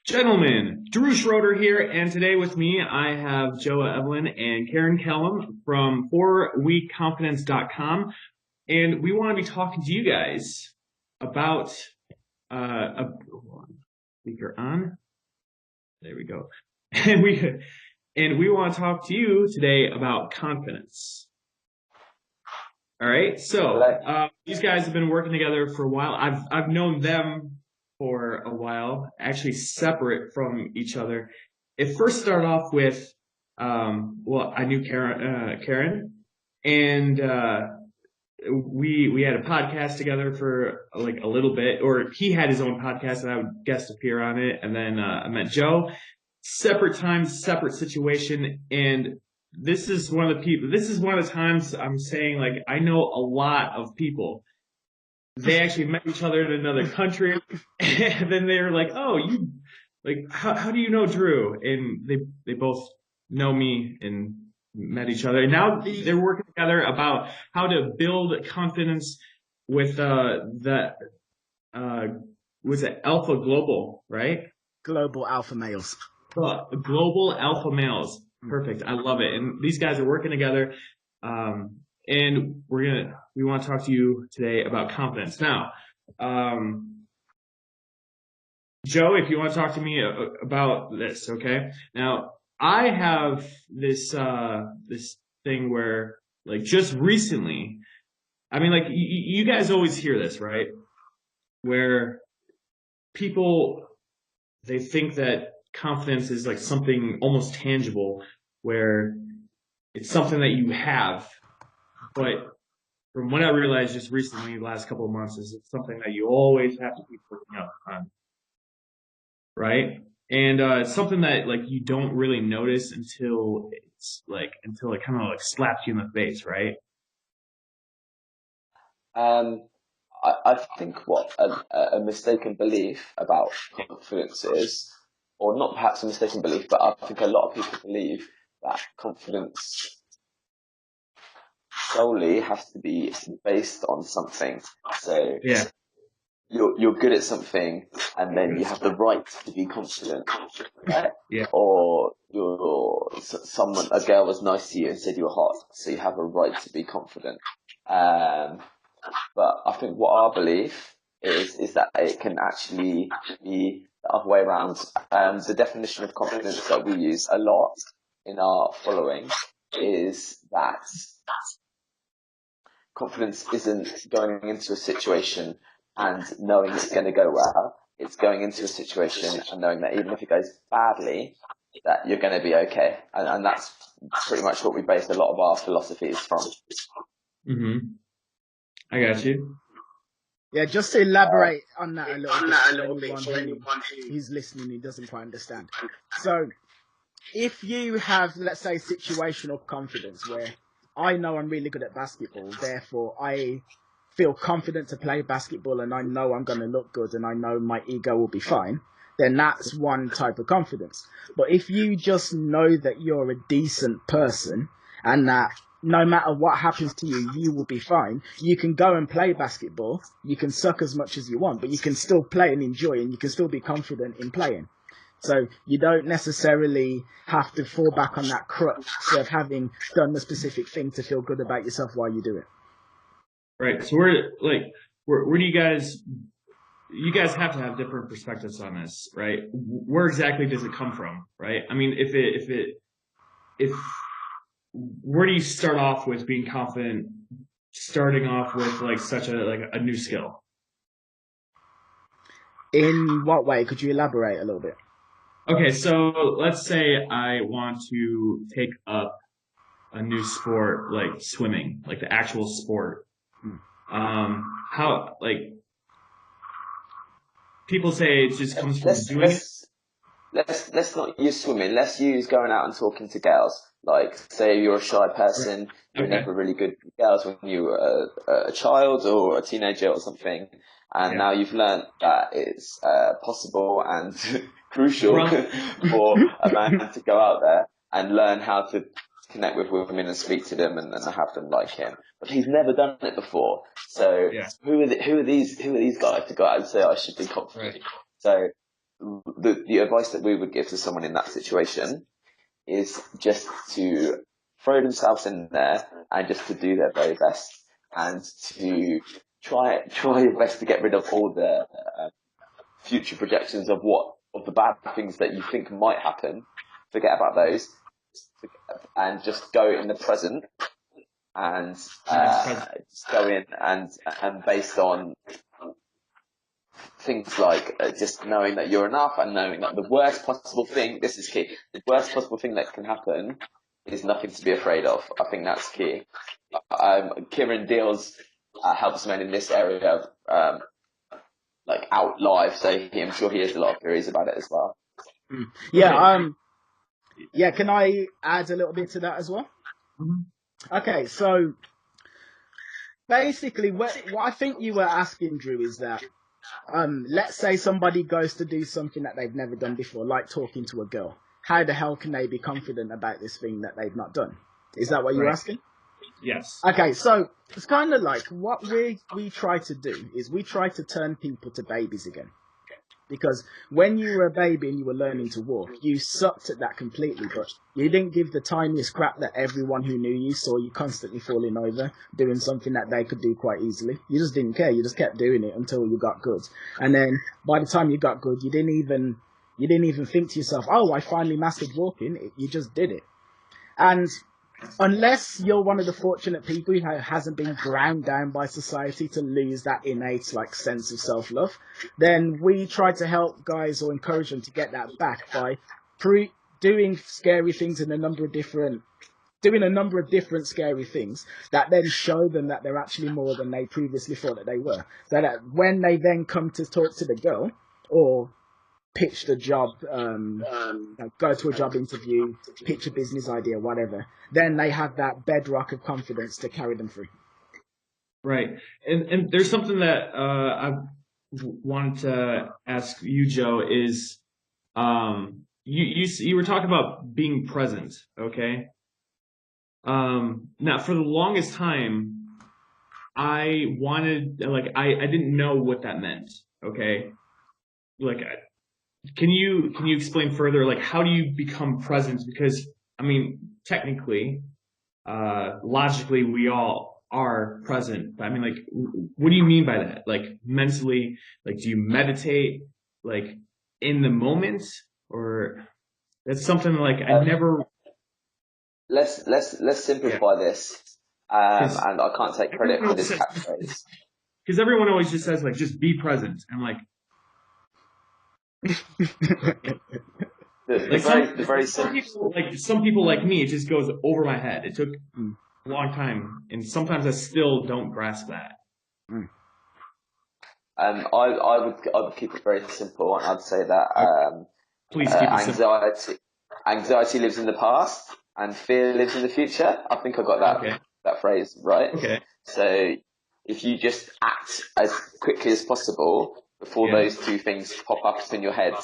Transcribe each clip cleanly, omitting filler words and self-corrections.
Gentlemen, Drew Schroeder here, and today with me I have Joa Evelyn and Ciaran Kellum from 4weekconfidence.com, and we want to be talking to you guys about speaker on. There we go. And we want to talk to you today about confidence. All right. So these guys have been working together for a while. I've known them for a while, actually separate from each other. It first started off with, I knew Ciaran, and we had a podcast together for like a little bit, or he had his own podcast and I would guest appear on it. And then I met Joe, separate times, separate situation. And this is one of the times I'm saying, like, I know a lot of people. They actually met each other in another country, and then they were like, "Oh, how do you know Drew?" And they both know me and met each other. And now they're working together about how to build confidence with was it Alpha Global, right? Global Alpha Males. Global Alpha Males. Perfect. I love it. And these guys are working together. And we want to talk to you today about confidence. Now, Joe, if you want to talk to me about this, okay? Now, I have this thing where, like, just recently, I mean, like, you guys always hear this, right? Where people, they think that confidence is like something almost tangible, where it's something that you have. But from what I realized just recently, the last couple of months, is it's something that you always have to keep working up on, right? And it's something that, like, you don't really notice until it kind of like slaps you in the face, right? I think what a mistaken belief about confidence is, or not perhaps a mistaken belief, but I think a lot of people believe that confidence solely has to be based on something. So Yeah. You're good at something, and then you have the right to be confident, right? Yeah. Or a girl was nice to you and said you were hot, so you have a right to be confident. But I think what our belief is that it can actually be the other way around. The definition of confidence that we use a lot in our following is that confidence isn't going into a situation and knowing it's going to go well. It's going into a situation and knowing that even if it goes badly, that you're going to be okay. And that's pretty much what we base a lot of our philosophies from. Mm-hmm. I got you. Yeah, just to elaborate on that a little bit for anyone who's listening who doesn't quite understand. So, if you have, let's say, situational confidence where I know I'm really good at basketball, therefore I feel confident to play basketball and I know I'm going to look good and I know my ego will be fine, then that's one type of confidence. But if you just know that you're a decent person and that no matter what happens to you, you will be fine, you can go and play basketball, you can suck as much as you want, but you can still play and enjoy and you can still be confident in playing. So you don't necessarily have to fall back on that crutch of having done the specific thing to feel good about yourself while you do it. Right. So where do you guys have to have different perspectives on this, right? Where exactly does it come from, right? I mean, where do you start off with being confident, starting off with like such a new skill? In what way? Could you elaborate a little bit? Okay, so let's say I want to take up a new sport like swimming, like the actual sport. How, like, people say it just comes from doing it. Let's not use swimming. Let's use going out and talking to girls. Like, say you're a shy person, you were never really good with girls when you were a child or a teenager or something, and now you've learned that it's possible and crucial for a man to go out there and learn how to connect with women and speak to them and have them like him. But he's never done it before. So who are these guys to go out and say I should be confident? Right. So the advice that we would give to someone in that situation is just to throw themselves in there and just to do their very best and to try your best to get rid of all the future projections of the bad things that you think might happen. Forget about those and just go in the present and just go in and based on things like just knowing that you're enough and knowing that the worst possible thing, this is key, the worst possible thing that can happen is nothing to be afraid of. I think that's key. Ciaran helps men in this area like out live, so I'm sure he has a lot of theories about it as well. Yeah, can I add a little bit to that as well? Mm-hmm. Okay, so basically what I think you were asking, Drew, is that let's say somebody goes to do something that they've never done before, like talking to a girl. How the hell can they be confident about this thing that they've not done? Is that what you're asking? Yes. Okay, so it's kind of like what we try to do is we try to turn people to babies again. Because when you were a baby and you were learning to walk, you sucked at that completely, but you didn't give the tiniest crap that everyone who knew you saw you constantly falling over, doing something that they could do quite easily. You just didn't care. You just kept doing it until you got good. And then by the time you got good, you didn't even think to yourself, oh, I finally mastered walking. You just did it. And unless you're one of the fortunate people who hasn't been ground down by society to lose that innate like sense of self-love, then we try to help guys or encourage them to get that back by doing scary things in a number of different scary things that then show them that they're actually more than they previously thought that they were. So that when they then come to talk to the girl or pitch the job, go to a job interview, pitch a business idea, whatever, then they have that bedrock of confidence to carry them through. Right. And there's something that I wanted to ask you, Joe, is you were talking about being present, okay? Now, for the longest time, I didn't know what that meant, okay? Like, can you explain further, like, how do you become present? Because, I mean, technically, logically, we all are present. But I mean, like, what do you mean by that? Like, mentally, like, do you meditate, like, in the moment? Or that's something, like, I never... Let's simplify this. And I can't take credit for this catchphrase. Because everyone always just says, like, just be present. And, like... Some people like me, it just goes over my head. It took a long time, and sometimes I still don't grasp that. I would keep it very simple, and I'd say that please keep it simple. Anxiety lives in the past, and fear lives in the future. I think I got that phrase right. Okay. So if you just act as quickly as possible before those two things pop up in your head,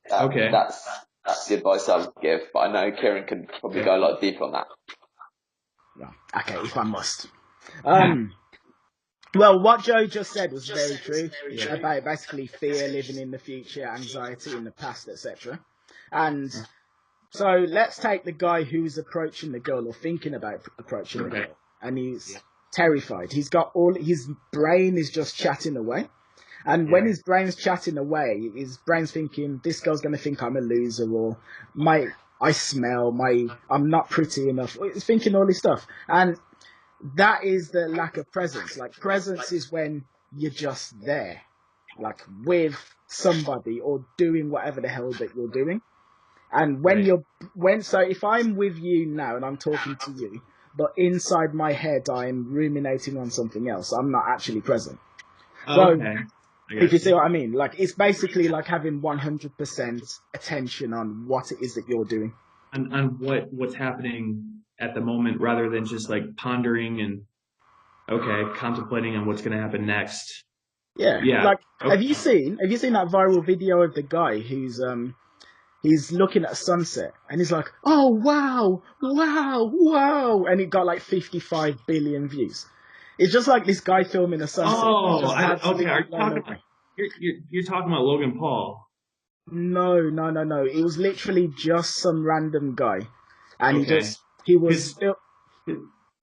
that's the advice I would give. But I know Ciaran can probably go a lot deeper on that. Okay, if I must. Well, what Joe just said was very true about basically fear living in the future, anxiety in the past, etc. And so let's take the guy who's approaching the girl or thinking about approaching the girl, and he's terrified. He's got his brain is just chatting away. And when his brain's chatting away, his brain's thinking, this girl's going to think I'm a loser, or I smell, I'm not pretty enough. It's thinking all this stuff. And that is the lack of presence. Like, presence is when you're just there, like with somebody or doing whatever the hell that you're doing. And so if I'm with you now and I'm talking to you, but inside my head I'm ruminating on something else, I'm not actually present. If you see what I mean, like, it's basically like having 100% attention on what it is that you're doing. And what's happening at the moment, rather than just like pondering and contemplating on what's going to happen next. Yeah. Like, have you seen that viral video of the guy who's he's looking at a sunset and he's like, oh wow, and it got like 55 billion views. It's just like this guy filming a sunset. Oh, you're talking about Logan Paul. No. It was literally just some random guy, and Okay. he was.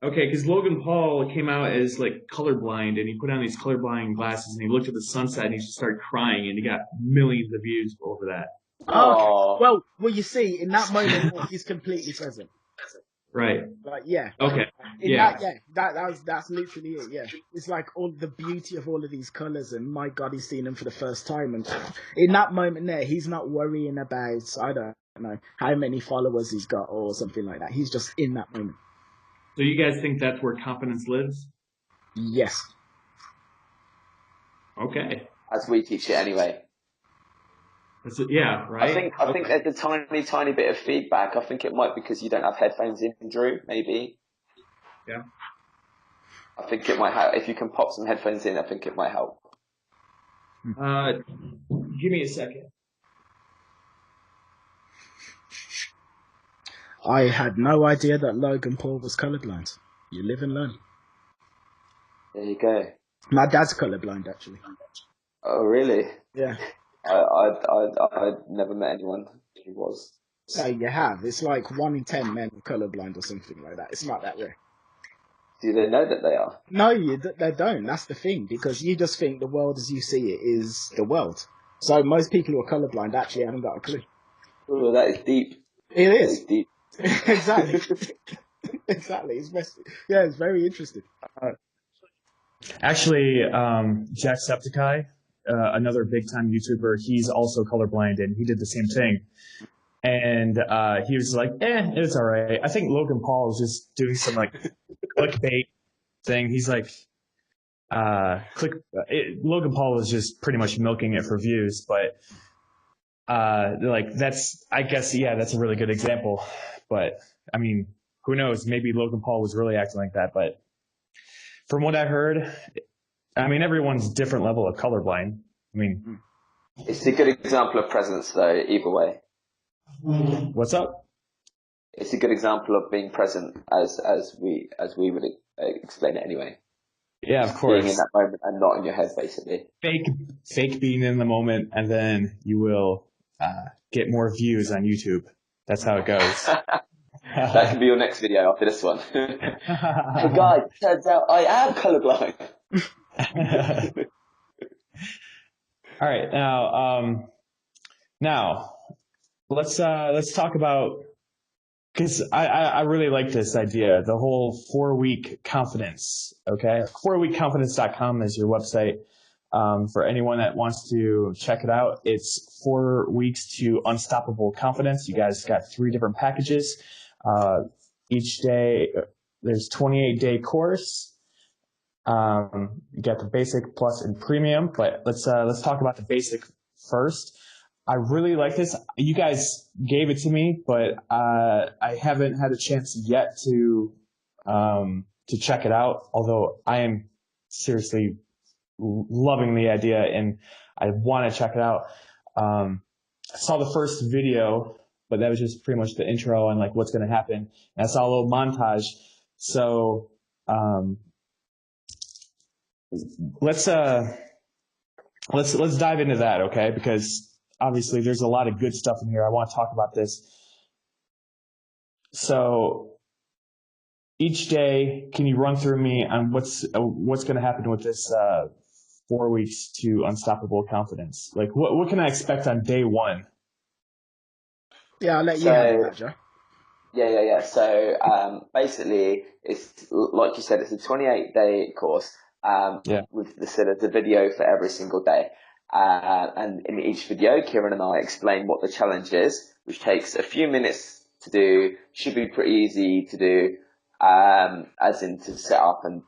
Okay, because Logan Paul came out as like colorblind, and he put on these colorblind glasses, and he looked at the sunset, and he just started crying, and he got millions of views over that. Oh, okay. Oh, Well, you see, in that moment, he's completely present. Right. Like, yeah. Okay. In Yeah. that's literally it. Yeah, it's like all the beauty of all of these colors, and my God, he's seen them for the first time. And in that moment, there, he's not worrying about I don't know how many followers he's got or something like that. He's just in that moment. So you guys think that's where confidence lives? Yes. Okay. as we teach it anyway. That's it. Yeah. Right. I think there's a tiny bit of feedback. I think it might be because you don't have headphones in, Drew, maybe. Yeah. I think it might help. If you can pop some headphones in, I think it might help. Give me a second. I had no idea that Logan Paul was colorblind. You live and learn. There you go. My dad's colorblind, actually. Oh, really? Yeah. I never met anyone who was. So you have. It's like 1 in 10 men are colorblind or something like that. It's not that rare. Do they know that they are? No, they don't. That's the thing, because you just think the world as you see it is the world. So most people who are colorblind actually haven't got a clue. Oh, that is deep. It That is. is deep. Exactly. Exactly. It's very interesting. Actually, Jacksepticeye, another big time YouTuber, he's also colorblind, and he did the same thing. And he was like, it's all right. I think Logan Paul is just doing some like clickbait thing. He's like, Logan Paul was just pretty much milking it for views, but I guess, yeah, that's a really good example. But I mean, who knows? Maybe Logan Paul was really acting like that. But from what I heard, I mean, everyone's different level of colorblind. I mean, It's a good example of presence, though. Either way, what's up? it's a good example of being present, as we would explain it anyway. Yeah, of course. Being in that moment and not in your head, basically. Fake being in the moment, and then you will get more views on YouTube. That's how it goes. That can be your next video after this one. Hey guys, turns out I am colorblind. All right, now let's talk about, because I really like this idea, the whole 4-week confidence. Okay, 4weekconfidence.com is your website. For anyone that wants to check it out, it's 4 weeks to unstoppable confidence. You guys got 3 different packages. Each day, there's 28-day course. You got the basic, plus, and premium. But let's talk about the basic first. I really like this. You guys gave it to me, but I haven't had a chance yet to check it out. Although I am seriously loving the idea and I want to check it out. I saw the first video, but that was just pretty much the intro and like what's going to happen. And I saw a little montage. So let's dive into that, okay? Because obviously there's a lot of good stuff in here. I want to talk about this. So each day, can you run through me on what's going to happen with this 4 weeks to unstoppable confidence? Like what can I expect on day 1? Yeah, I'll let you handle that, Joe. Yeah. So basically, it's like you said, it's a 28-day course. With the video for every single day. And in each video, Ciaran and I explain what the challenge is, which takes a few minutes to do, should be pretty easy to do, as in to set up and,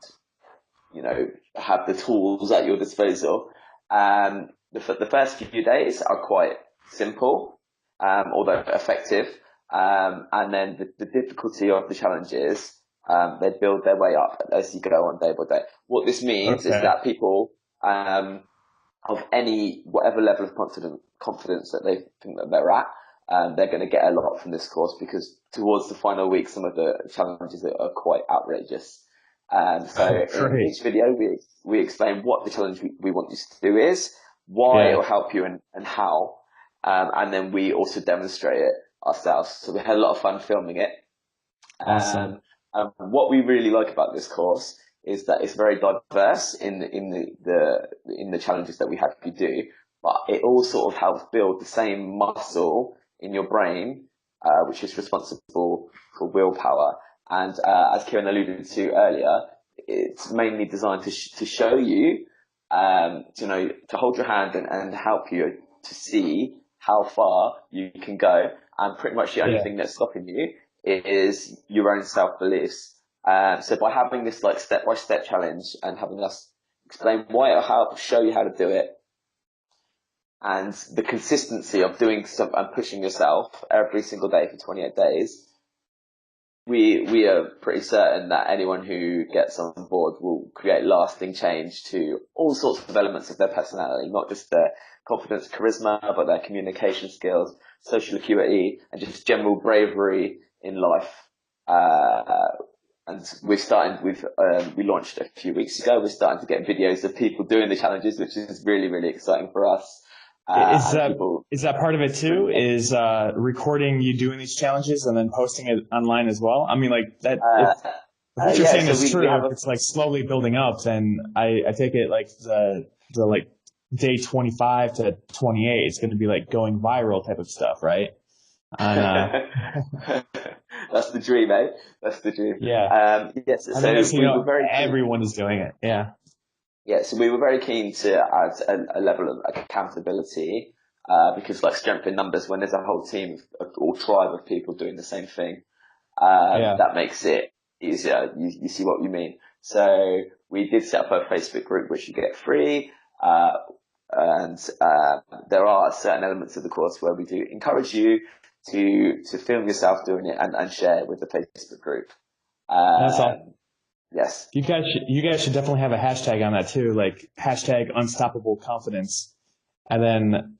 have the tools at your disposal. The first few days are quite simple, although effective. And then the difficulty of the challenges, they build their way up as you go on day by day. What this means is that people of whatever level of confidence that they think that they're at, they're going to get a lot from this course, because towards the final week, some of the challenges are quite outrageous. In each video, we explain what the challenge we want you to do is, why it will help you, and how. and then we also demonstrate it ourselves. So we had a lot of fun filming it. Awesome. What we really like about this course is that it's very diverse in the challenges that we have you do, but it all sort of helps build the same muscle in your brain, which is responsible for willpower. And as Ciaran alluded to earlier, it's mainly designed to show you, to hold your hand and help you to see how far you can go. And pretty much the only thing that's stopping you is your own self-beliefs. So by having this like step-by-step challenge and having us explain why it'll help, show you how to do it, and the consistency of doing stuff and pushing yourself every single day for 28 days, we are pretty certain that anyone who gets on board will create lasting change to all sorts of elements of their personality, not just their confidence, charisma, but their communication skills, social acuity, and just general bravery in life. And we launched a few weeks ago. We're starting to get videos of people doing the challenges, which is really, really exciting for us. Is that part of it too? Is recording you doing these challenges and then posting it online as well? I mean, like that. If what you're saying is true, if it's like slowly building up, then I take it like the like day 25 to 28, it's going to be like going viral type of stuff, right? That's the dream, eh? That's the dream. Yeah. Yes. So everyone is doing it. Yeah. Yeah, so we were very keen to add a level of accountability, because like strength in numbers, when there's a whole team or tribe of people doing the same thing, that makes it easier. You see what we mean? So we did set up a Facebook group, which you get free, and there are certain elements of the course where we do encourage you to film yourself doing it and share it with the Facebook group. That's awesome. Yes. You guys should definitely have a hashtag on that too, like hashtag unstoppable confidence. And then,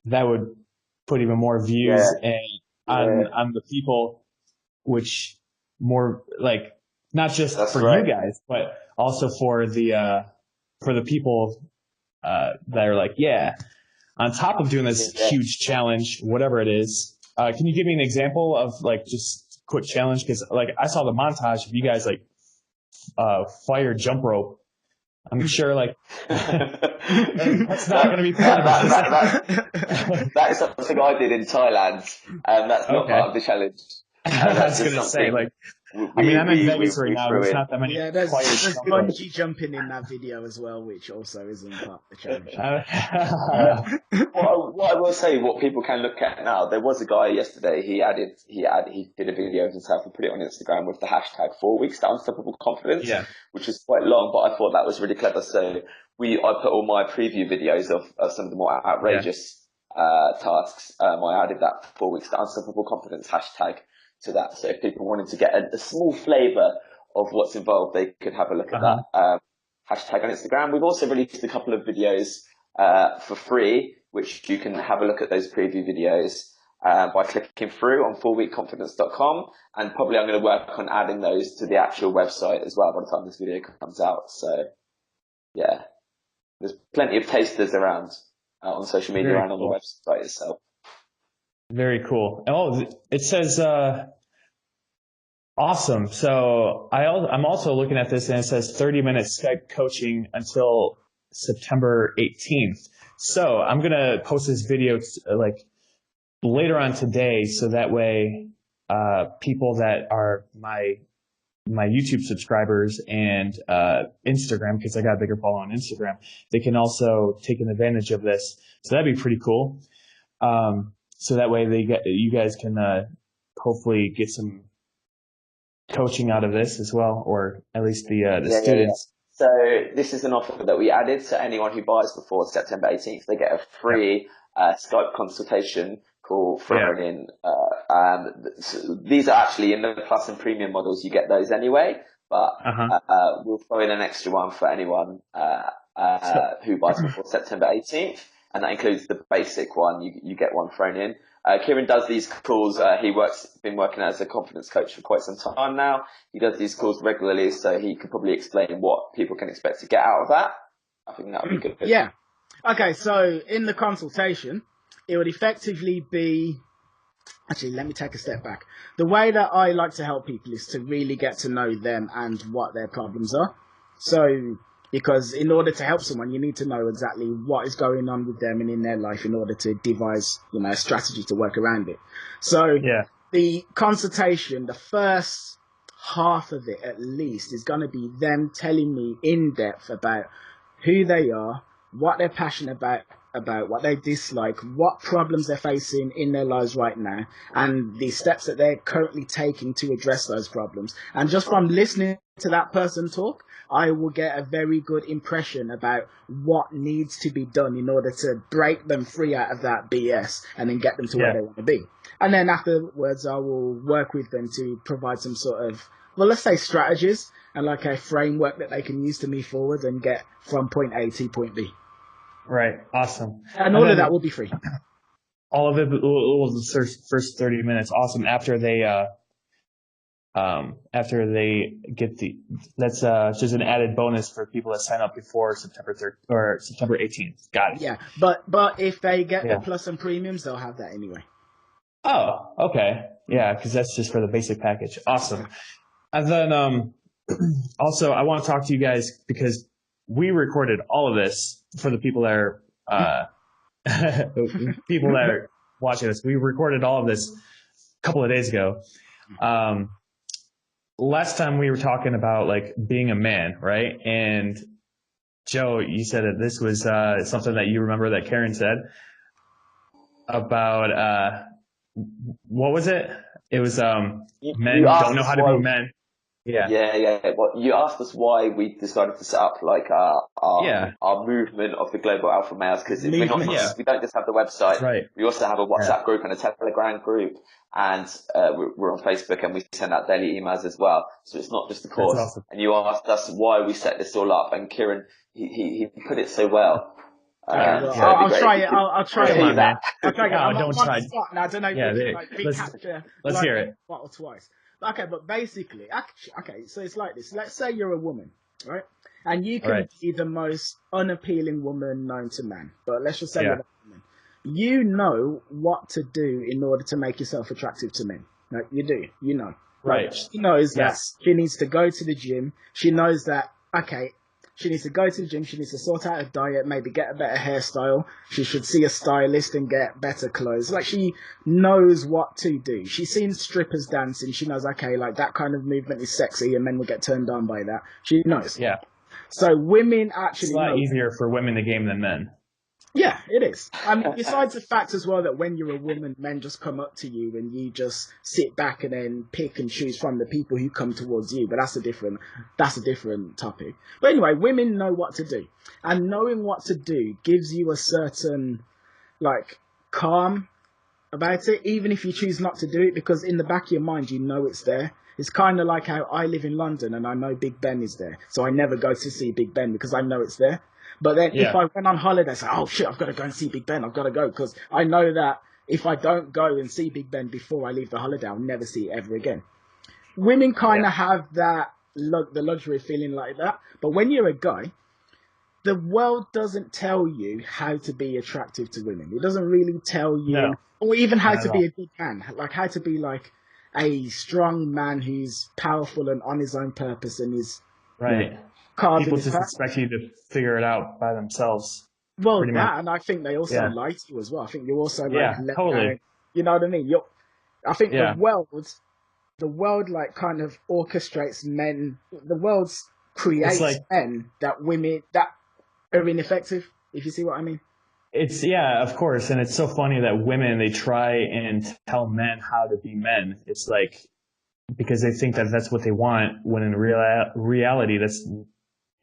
that would put even more views on the people, which more like not just you guys, but also for the people, that are like, on top of doing this huge challenge, whatever it is, can you give me an example of like just quick challenge? Cause like I saw the montage of you guys like, fire jump rope. I'm sure like that's not going to be part of it. That is something I did in Thailand, and that's not part of the challenge. I was going to say like, I'm in Vegas right now. There's not that many. Yeah, there's bungee jumping in that video as well, which also isn't part of the challenge. What I will say, what people can look at now, there was a guy yesterday. He did a video of himself and put it on Instagram with the hashtag 4 weeks to unstoppable confidence, which is quite long, but I thought that was really clever. So I put all my preview videos of some of the more outrageous tasks. I added that 4 weeks to unstoppable confidence hashtag to that. So if people wanted to get a small flavour of what's involved, they could have a look at that hashtag on Instagram. We've also released a couple of videos for free, which you can have a look at those preview videos by clicking through on 4weekconfidence.com, and probably I'm going to work on adding those to the actual website as well by the time this video comes out. So yeah, there's plenty of tasters around on social media and on the website itself. Very cool. Oh, it says, awesome. So I'm also looking at this and it says 30-minute Skype coaching until September 18th. So I'm going to post this video like later on today. So that way, people that are my YouTube subscribers and, Instagram, cause I got a bigger follow on Instagram, they can also take an advantage of this. So that'd be pretty cool. So that way you guys can, hopefully get some coaching out of this as well, or at least the students. So this is an offer that we added to anyone who buys before September 18th. They get a free Skype consultation call thrown in. These are actually in the Plus and Premium models. You get those anyway, but we'll throw in an extra one for anyone who buys before September 18th. And that includes the basic one. You get one thrown in. Ciaran does these calls. Been working as a confidence coach for quite some time now. He does these calls regularly, so he could probably explain what people can expect to get out of that. I think that would be good. Yeah. Okay, so in the consultation, it would effectively be. Actually, let me take a step back. The way that I like to help people is to really get to know them and what their problems are. So, because in order to help someone, you need to know exactly what is going on with them and in their life in order to devise, a strategy to work around it. So, the consultation, the first half of it at least, is going to be them telling me in depth about who they are, what they're passionate about what they dislike, what problems they're facing in their lives right now, and the steps that they're currently taking to address those problems. And just from listening to that person talk, I will get a very good impression about what needs to be done in order to break them free out of that BS and then get them to where they want to be. And then afterwards, I will work with them to provide some sort of, well, let's say strategies and like a framework that they can use to move forward and get from point A to point B. Right. Awesome. And all of that will be free. All of it will the first 30 minutes. Awesome. After they get that's just an added bonus for people that sign up before September 3rd or September 18th. Got it. Yeah. But if they get the plus and premiums, they'll have that anyway. Oh, okay. Yeah, because that's just for the basic package. Awesome. And then also I want to talk to you guys because we recorded all of this for the people that are watching us. We recorded all of this a couple of days ago. Last time we were talking about like being a man, right? And Joe, you said that this was something that you remember that Ciaran said about what was it? It was men don't know how to be men. Yeah. Well, you asked us why we decided to set up like our movement of the global alpha males because we don't just have the website. Right. We also have a WhatsApp group and a Telegram group, and we're on Facebook and we send out daily emails as well. So it's not just the course. Awesome. And you asked us why we set this all up, and Ciaran he put it so well. I'll try it. I'll try it. Come on, man. I'll try it. I'm don't on try. the spot now. I don't know if we can let's hear it. Once or twice. Okay, but basically, so it's like this. Let's say you're a woman, right? And you can be the most unappealing woman known to man. But let's just say you're a woman. You know what to do in order to make yourself attractive to men. Like, you do. You know. Right. Like, she knows that she needs to go to the gym. She knows that, she needs to go to the gym. She needs to sort out a diet, maybe get a better hairstyle. She should see a stylist and get better clothes. Like, she knows what to do. She's seen strippers dancing. She knows, like that kind of movement is sexy and men will get turned on by that. She knows. Yeah. So women actually It's a lot easier for women to game than men. Yeah, it is. I mean, besides the fact as well that when you're a woman, men just come up to you and you just sit back and then pick and choose from the people who come towards you. But that's a different topic. But anyway, women know what to do, and knowing what to do gives you a certain calm about it, even if you choose not to do it, because in the back of your mind you know it's there. It's kind of like how I live in London and I know Big Ben is there, so I never go to see Big Ben because I know it's there. But then if I went on holiday, I say, oh shit, I've got to go and see Big Ben. I've got to go because I know that if I don't go and see Big Ben before I leave the holiday, I'll never see it ever again. Women kind of have the luxury of feeling like that. But when you're a guy, the world doesn't tell you how to be attractive to women. It doesn't really tell you, or even how to be a big man, like how to be like a strong man who's powerful and on his own purpose and is People just expect you to figure it out by themselves. Well, and I think they also lie to you as well. I think you also totally. You know what I mean? I think the world like kind of orchestrates men. The world creates men that women that are ineffective. If you see what I mean. It's of course, and it's so funny that women they try and tell men how to be men. It's like because they think that that's what they want, when in reality that's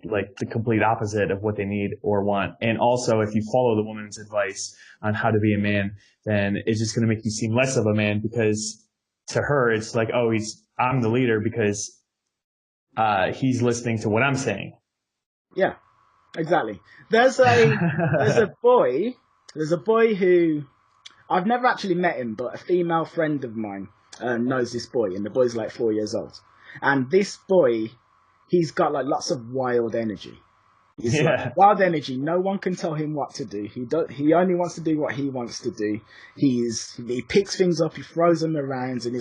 like the complete opposite of what they need or want. And also, if you follow the woman's advice on how to be a man, then it's just going to make you seem less of a man because to her, it's like, oh, I'm the leader because he's listening to what I'm saying. Yeah, exactly. There's a boy who I've never actually met him, but a female friend of mine knows this boy, and the boy's like 4 years old. And this boy, he's got like lots of wild energy. He's like wild energy. No one can tell him what to do. He only wants to do what he wants to do. He picks things up, he throws them around, and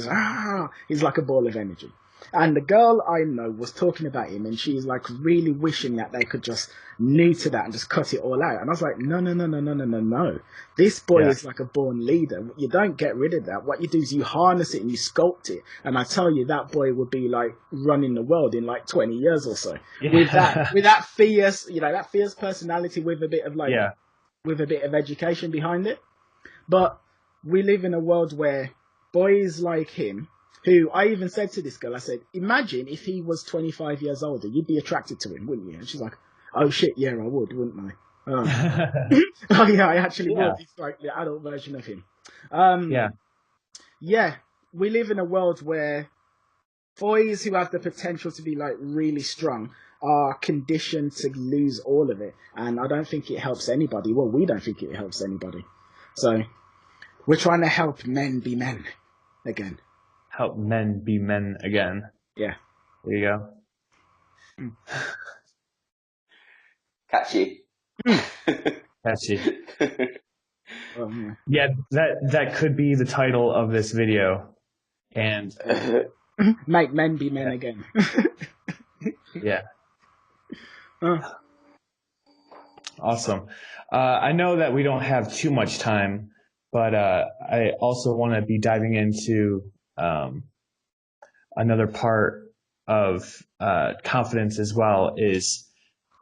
he's like a ball of energy. And the girl I know was talking about him, and she's like really wishing that they could just neuter that and just cut it all out. And I was like, no. This boy is like a born leader. You don't get rid of that. What you do is you harness it and you sculpt it. And I tell you, that boy would be like running the world in like 20 years or so. Yeah. With that fierce, that fierce personality with a bit of with a bit of education behind it. But we live in a world where boys like him, who I even said to this girl, I said, imagine if he was 25 years older, you'd be attracted to him, wouldn't you? And she's like, oh shit, yeah, I would, wouldn't I? Oh yeah, I actually would. It's like the adult version of him. Yeah, we live in a world where boys who have the potential to be like really strong are conditioned to lose all of it. And I don't think it helps anybody. Well, we don't think it helps anybody. So we're trying to help men be men again. Help men be men again. Yeah. There you go. Catchy. Catchy. Yeah, that could be the title of this video. And make men be men again. Yeah. Awesome. I know that we don't have too much time, but I also want to be diving into another part of confidence as well is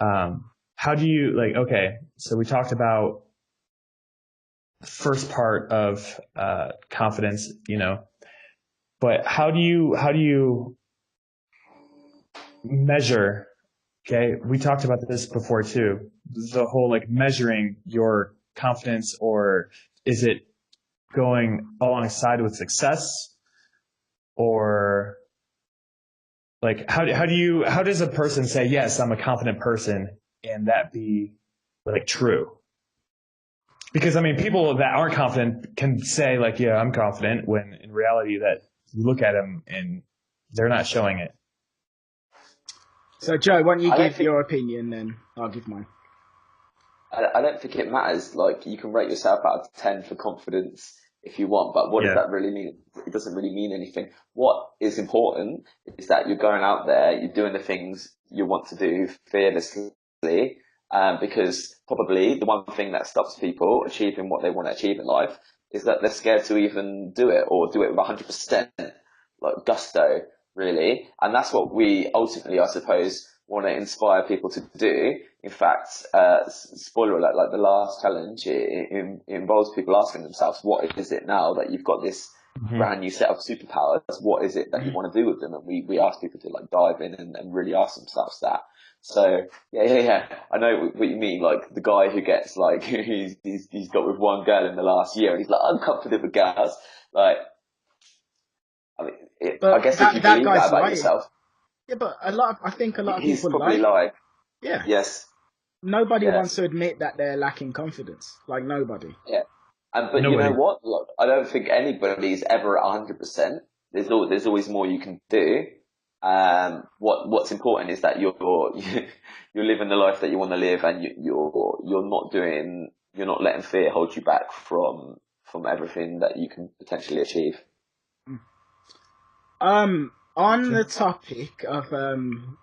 how do you so we talked about the first part of confidence, but how do you measure? Okay, we talked about this before too. The whole measuring your confidence, or is it going alongside with success, or how does a person say, yes, I'm a confident person, and that be true? Because people that aren't confident can say yeah, I'm confident, when in reality that you look at them and they're not showing it. So Joe, why don't you give your opinion, then I'll give mine. I don't think it matters. You can rate yourself out of 10 for confidence if you want, but what does that really mean? It doesn't really mean anything. What is important is that you're going out there, you're doing the things you want to do fearlessly, because probably the one thing that stops people achieving what they want to achieve in life is that they're scared to even do it, or do it with 100%, gusto, really. And that's what we ultimately, I suppose, want to inspire people to do. In fact, spoiler alert, the last challenge, it involves people asking themselves, what is it now that you've got this brand new set of superpowers? What is it that you want to do with them? And we ask people to dive in and really ask themselves that. So yeah. I know what you mean. The guy who gets he's got with one girl in the last year, and he's I'm confident with girls. I guess if you believe that about yourself. Yeah, but I think a lot of he's people probably lying. Yeah. Yes. Nobody wants to admit that they're lacking confidence. Nobody. Yeah. But nobody. You know what? I don't think anybody's ever at 100%. There's always more you can do. What's important is that you're living the life that you want to live, and you're not letting fear hold you back from everything that you can potentially achieve. On the topic of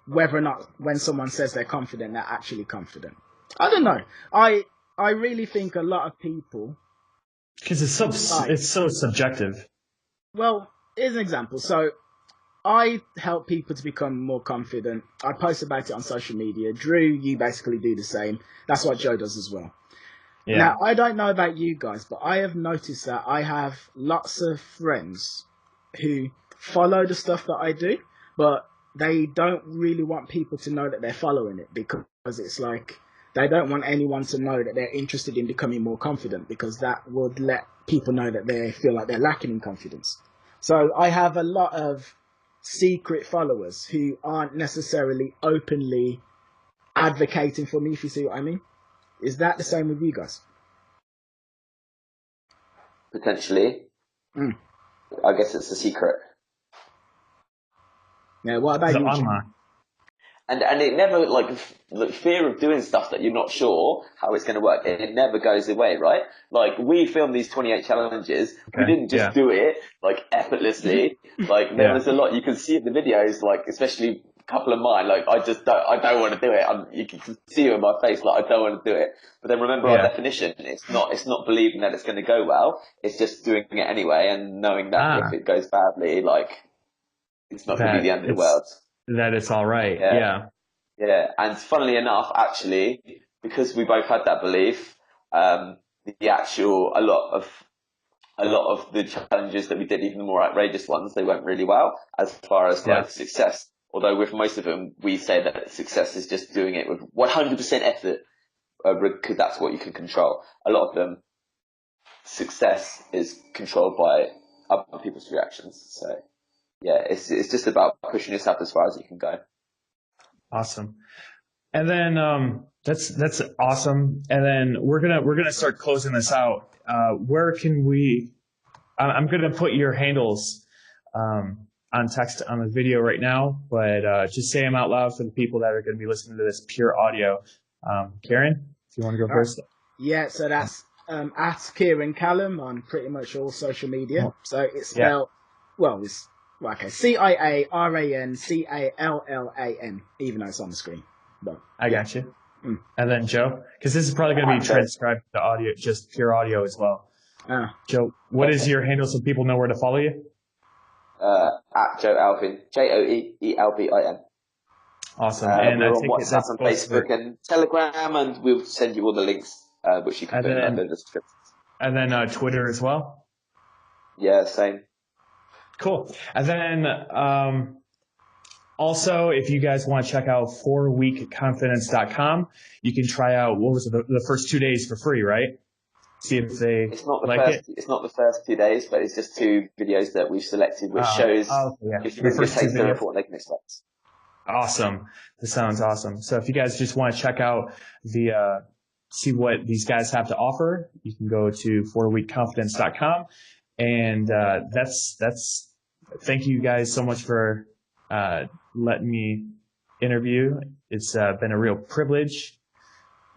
whether or not when someone says they're confident, they're actually confident. I don't know. I really think a lot of people, because it's so subjective. Well, here's an example. So I help people to become more confident. I post about it on social media. Drew, you basically do the same. That's what Joe does as well. Yeah. Now, I don't know about you guys, but I have noticed that I have lots of friends who follow the stuff that I do, but they don't really want people to know that they're following it, because it's they don't want anyone to know that they're interested in becoming more confident, because that would let people know that they feel like they're lacking in confidence. So I have a lot of secret followers who aren't necessarily openly advocating for me, if you see what I mean. Is that the same with you guys? Potentially. I guess it's a secret. Yeah, what about you? And it never, like fear of doing stuff that you're not sure how it's going to work, it never goes away, right? Like, we filmed these 28 challenges. We didn't just do it, like, effortlessly. Like, there was a lot you can see in the videos, like, especially a couple of mine, like, I don't want to do it. You can see it in my face, like, I don't want to do it. But then remember our definition. It's not believing that it's going to go well. It's just doing it anyway and knowing that if it goes badly, like, it's not going to be the end of the world. That it's all right. Yeah. And funnily enough, actually, because we both had that belief, a lot of the challenges that we did, even the more outrageous ones, they went really well as far as like success. Although with most of them, we say that success is just doing it with 100% effort, because that's what you can control. A lot of them, success is controlled by other people's reactions. So yeah, it's just about pushing yourself as far as you can go. Awesome. And then that's awesome. And then we're gonna start closing this out. Where can we? I'm gonna put your handles on text on the video right now, but just say them out loud for the people that are going to be listening to this pure audio. Ciaran, if you want to go first. Yeah, so that's at Ciaran Callum on pretty much all social media. So it's spelled it's CiaranCallallan, even though it's on the screen. But I got you. And then Joe, because this is probably going to be transcribed to audio, just pure audio as well. Joe, what is your handle so people know where to follow you? At Joe Alpin, JoeElbin. Awesome. And we're on WhatsApp and Facebook and Telegram, and we'll send you all the links, which you can put in the description. And then Twitter as well? Yeah, same. Cool. And then also, if you guys want to check out 4weekconfidence.com, you can try out, the first 2 days for free, right? See if they It's not the first 2 days, but it's just 2 videos that we've selected, which shows if you take them what they can expect. Awesome. This sounds awesome. So if you guys just want to check out see what these guys have to offer, you can go to 4weekconfidence.com. And thank you guys so much for letting me interview. It's been a real privilege.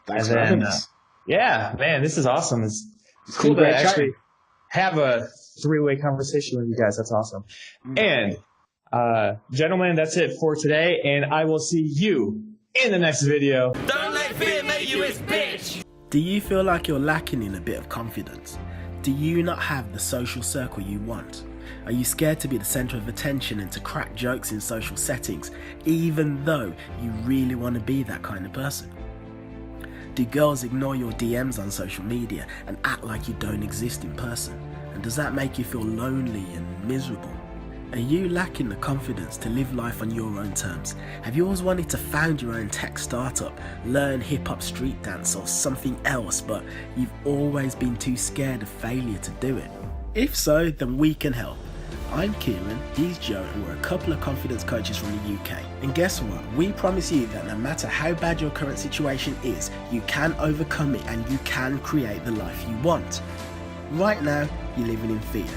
Thanks for having us. Yeah, man, this is awesome. It's cool to actually have a 3-way conversation with you guys. That's awesome. And gentlemen, that's it for today, and I will see you in the next video. Don't let fear make you his bitch. Do you feel like you're lacking in a bit of confidence? Do you not have the social circle you want? Are you scared to be the centre of attention and to crack jokes in social settings, even though you really want to be that kind of person? Do girls ignore your DMs on social media and act like you don't exist in person? And does that make you feel lonely and miserable? Are you lacking the confidence to live life on your own terms? Have you always wanted to found your own tech startup, learn hip-hop street dance or something else, but you've always been too scared of failure to do it? If so, then we can help. I'm Ciaran, he's Joe, and we're a couple of confidence coaches from the UK. And guess what? We promise you that no matter how bad your current situation is, you can overcome it and you can create the life you want. Right now, you're living in fear.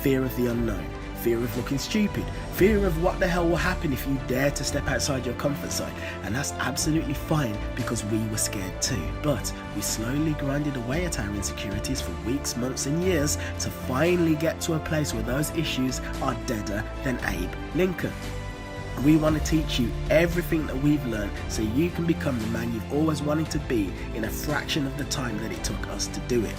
Fear of the unknown. Fear of looking stupid, fear of what the hell will happen if you dare to step outside your comfort zone, and that's absolutely fine because we were scared too, but we slowly grinded away at our insecurities for weeks, months and years to finally get to a place where those issues are deader than Abe Lincoln. We want to teach you everything that we've learned so you can become the man you've always wanted to be in a fraction of the time that it took us to do it.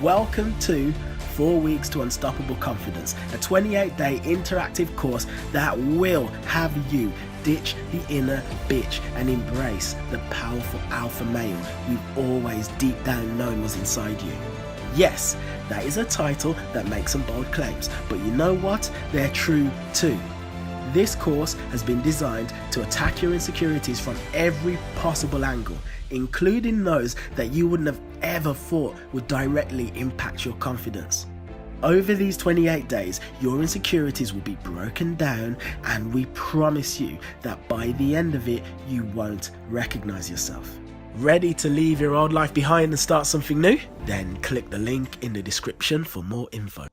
Welcome to 4 Weeks to Unstoppable Confidence, a 28-day interactive course that will have you ditch the inner bitch and embrace the powerful alpha male you've always deep down known was inside you. Yes, that is a title that makes some bold claims, but you know what? They're true too. This course has been designed to attack your insecurities from every possible angle, including those that you wouldn't have ever thought would directly impact your confidence. Over these 28 days, your insecurities will be broken down, and we promise you that by the end of it, you won't recognize yourself. Ready to leave your old life behind and start something new? Then click the link in the description for more info.